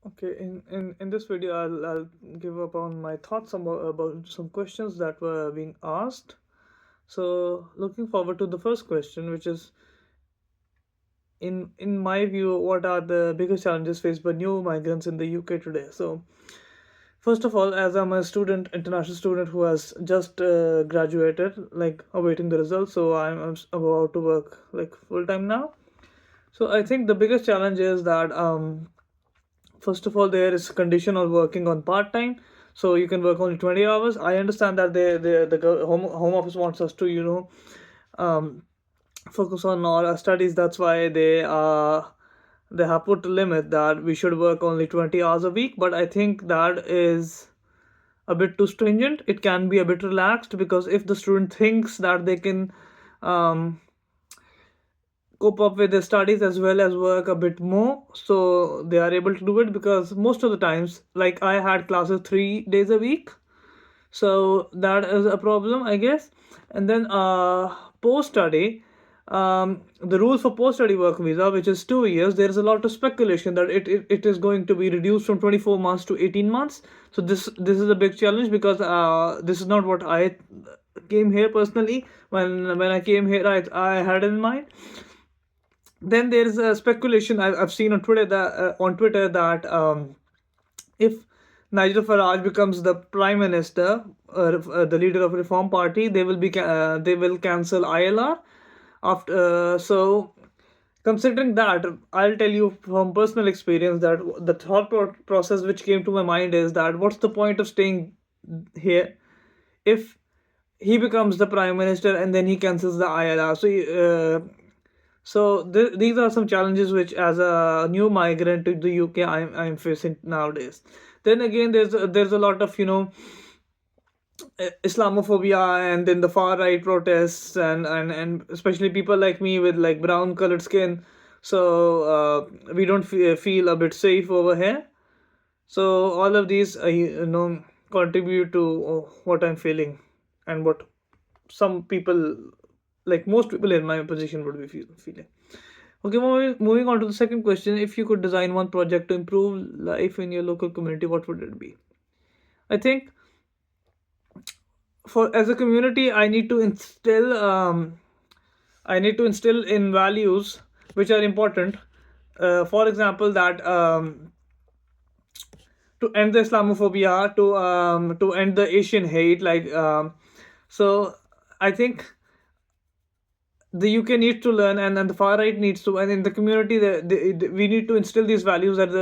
Okay, in this video, I'll give upon my thoughts about some questions that were being asked. So, looking forward to the first question, which is, in my view, what are the biggest challenges faced by new migrants in the UK today? So, first of all, as I'm a student, international student who has just graduated, like awaiting the results, so I'm about to work like full time now. So, I think the biggest challenge is that first of all, there is condition of working on part time, so you can work only 20 hours. I understand that home office wants us to um, focus on all our studies. That's why they have put a limit that we should work only 20 hours a week. But I think that is a bit too stringent. It can be a bit relaxed, because if the student thinks that they can um, cope up with their studies as well as work a bit more, so they are able to do it, because most of the times, like, I had classes 3 days a week, so that is a problem, I guess. And then post study, the rules for post study work visa, which is 2 years, there is a lot of speculation that it is going to be reduced from 24 months to 18 months. So this is a big challenge, because this is not what I came here personally. When I came here, I had in mind. Then there is a speculation I've seen on Twitter that if Nigel Farage becomes the prime minister, the leader of Reform Party, they will cancel ILR after. So, considering that, I'll tell you from personal experience that the process which came to my mind is that what's the point of staying here if he becomes the prime minister and then he cancels the ILR? So these are some challenges which, as a new migrant to the UK, I'm facing nowadays. Then again, there's a lot of Islamophobia, and then the far right protests, and especially people like me with like brown colored skin. So we don't feel a bit safe over here. So all of these contribute to what I'm feeling, and what some people, like most people in my position, would be feeling. Okay, moving on to the second question. If you could design one project to improve life in your local community, what would it be? I think, for as a community, I need to instill in values which are important. For example, that to end the Islamophobia, to end the Asian hate, so I think the UK needs to learn, and the far right needs to, and in the community, we need to instill these values that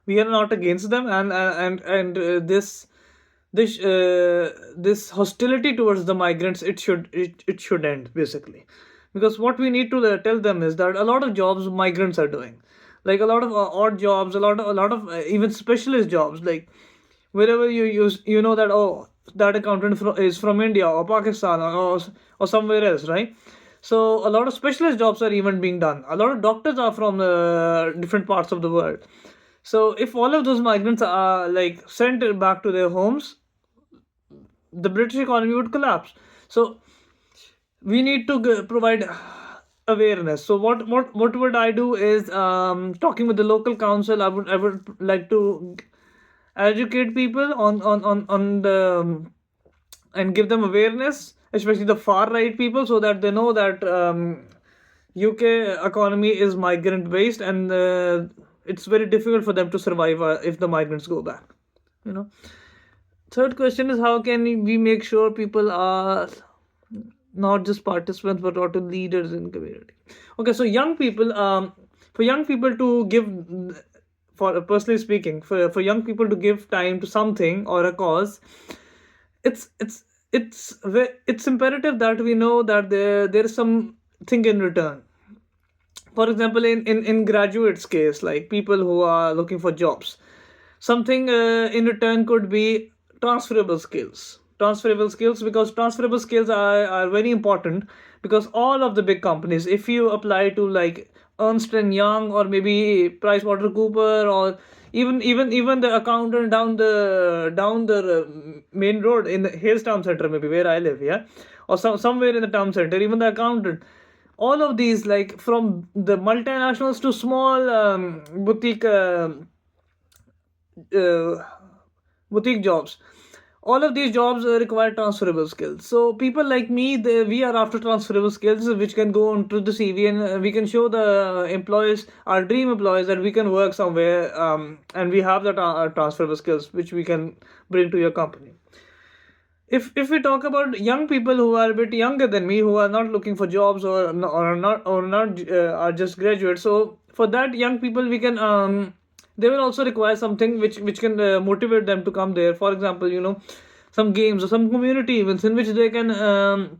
we are not against them, and this hostility towards the migrants, it should end, basically. Because what we need to tell them is that a lot of jobs migrants are doing, like a lot of odd jobs, a lot of even specialist jobs, like wherever you use, that, oh, that accountant is from India or Pakistan, or somewhere else, right? So a lot of specialist jobs are even being done. A lot of doctors are from different parts of the world. So if all of those migrants are like sent back to their homes, the British economy would collapse. So we need to provide awareness. So what would I do is, talking with the local council, I would like to educate people on the and give them awareness, especially the far right people, so that they know that UK economy is migrant based, and it's very difficult for them to survive if the migrants go back. You know. Third question is, how can we make sure people are not just participants but also leaders in community? Okay, so for young people to give, for personally speaking, for young people to give time to something or a cause, it's it's it's imperative that we know that there is something in return. For example, in graduates case, like people who are looking for jobs, something in return could be transferable skills, because transferable skills are very important, because all of the big companies, if you apply to like Ernst and Young, or maybe Price Water Cooper, or even the accountant down the main road in the Hales Town Center, maybe where I live, yeah, or somewhere in the town center, even the accountant, all of these, like from the multinationals to small boutique uh, boutique jobs, all of these jobs require transferable skills. So people like me, we are after transferable skills which can go onto the CV, and we can show the employees, our dream employees, that we can work somewhere, and we have that transferable skills which we can bring to your company. If we talk about young people who are a bit younger than me, who are not looking for jobs, or not are just graduates, so for that young people, we can they will also require something which can motivate them to come there. For example, some games or some community events in which they can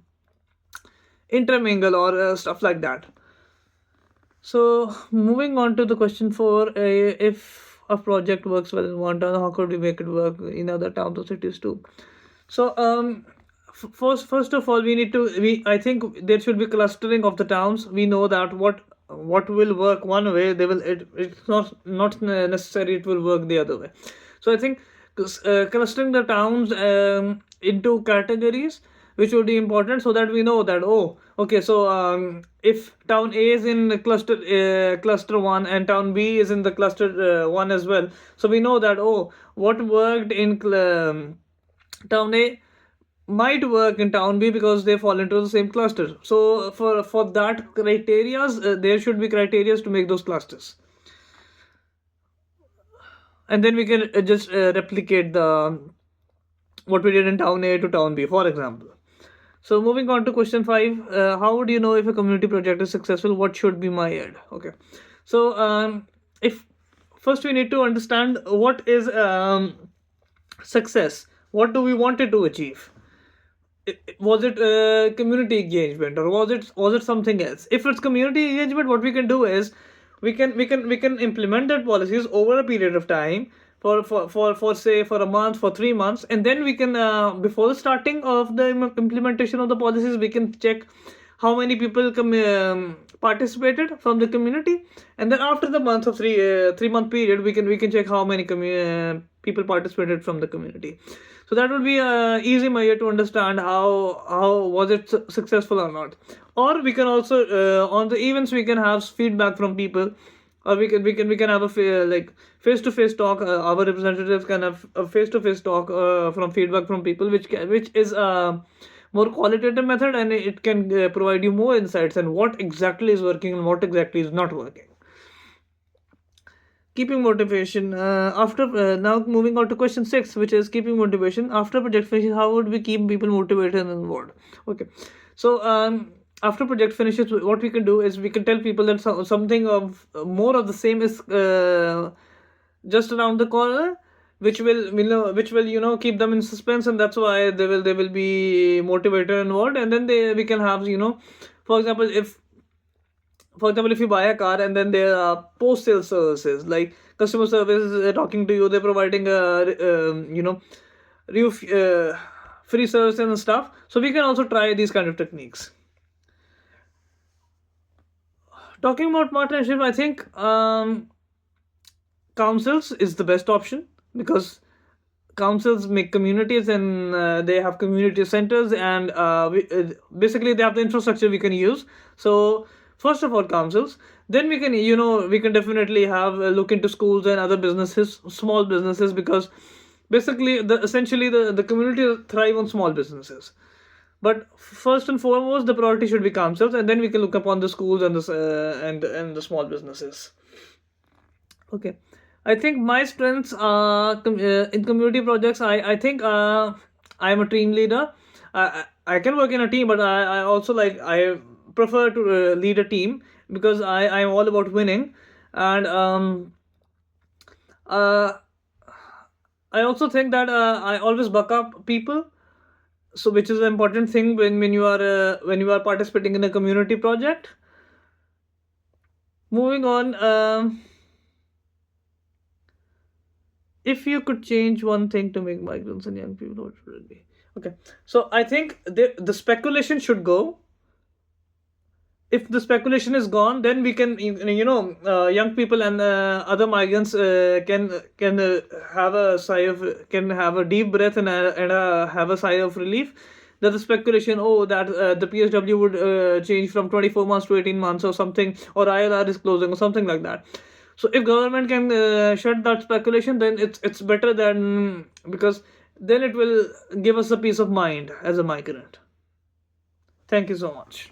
intermingle, or stuff like that. So moving on to the question 4, if a project works well in one town, how could we make it work in other towns or cities too? So first of all, we I think there should be clustering of the towns. We know that what will work one way, they will it's not necessary it will work the other way. So I think clustering the towns into categories, which would be important, so that we know that, oh, okay, so if town A is in cluster 1, and town B is in the cluster 1 as well, so we know that, oh, what worked in town A might work in town B because they fall into the same cluster. So for that criterias, there should be criterias to make those clusters, and then we can just replicate the what we did in town A to town B, for example. So moving on to question 5, how would you know if a community project is successful? What should be my ad? Okay, so if first we need to understand what is success. What do we want it to achieve? Was it community engagement, or was it something else? If it's community engagement, what we can do is we can implement that policies over a period of time, for say for a month, for 3 months, and then we can before the starting of the implementation of the policies, we can check how many people participated from the community, and then after the month of 3 month period, we can check how many people participated from the community. So that would be a easy measure to understand how was it successful or not. Or we can also on the events, we can have feedback from people, or we can have a like face to face talk. Our representatives can have a face to face talk from feedback from people, which is a more qualitative method, and it can provide you more insights on what exactly is working and what exactly is not working. Keeping motivation, after now moving on to question 6, which is keeping motivation after project finishes. How would we keep people motivated and involved? Okay, so after project finishes, what we can do is we can tell people that something of more of the same is just around the corner, which will keep them in suspense, and that's why they will be motivated and involved. And then we can have, for example, if you buy a car, and then there are post sale services like customer service talking to you, they're providing free service and stuff. So we can also try these kind of techniques. Talking about partnership, I think councils is the best option, because councils make communities, and they have community centers, and basically they have the infrastructure we can use. So first of all, councils, then we can definitely have a look into schools and other businesses, small businesses, because basically essentially the community thrive on small businesses. But first and foremost, the priority should be councils, and then we can look upon the schools and the small businesses. Okay, I think my strengths are in community projects. I think I am a team leader. I can work in a team, but I also I prefer to lead a team, because I am all about winning. And I also think that I always buck up people, so which is an important thing when you are participating in a community project. Moving on, if you could change one thing to make migrants and young people, what should it be? Okay, so I think the speculation should go. If the speculation is gone, then we can, young people and other migrants can have a sigh of can have a deep breath, and have a sigh of relief, there's a speculation, oh, that the PSW would change from 24 months to 18 months or something, or ILR is closing or something like that. So if government can shut that speculation, then it's better than, because then it will give us a peace of mind as a migrant. Thank you so much.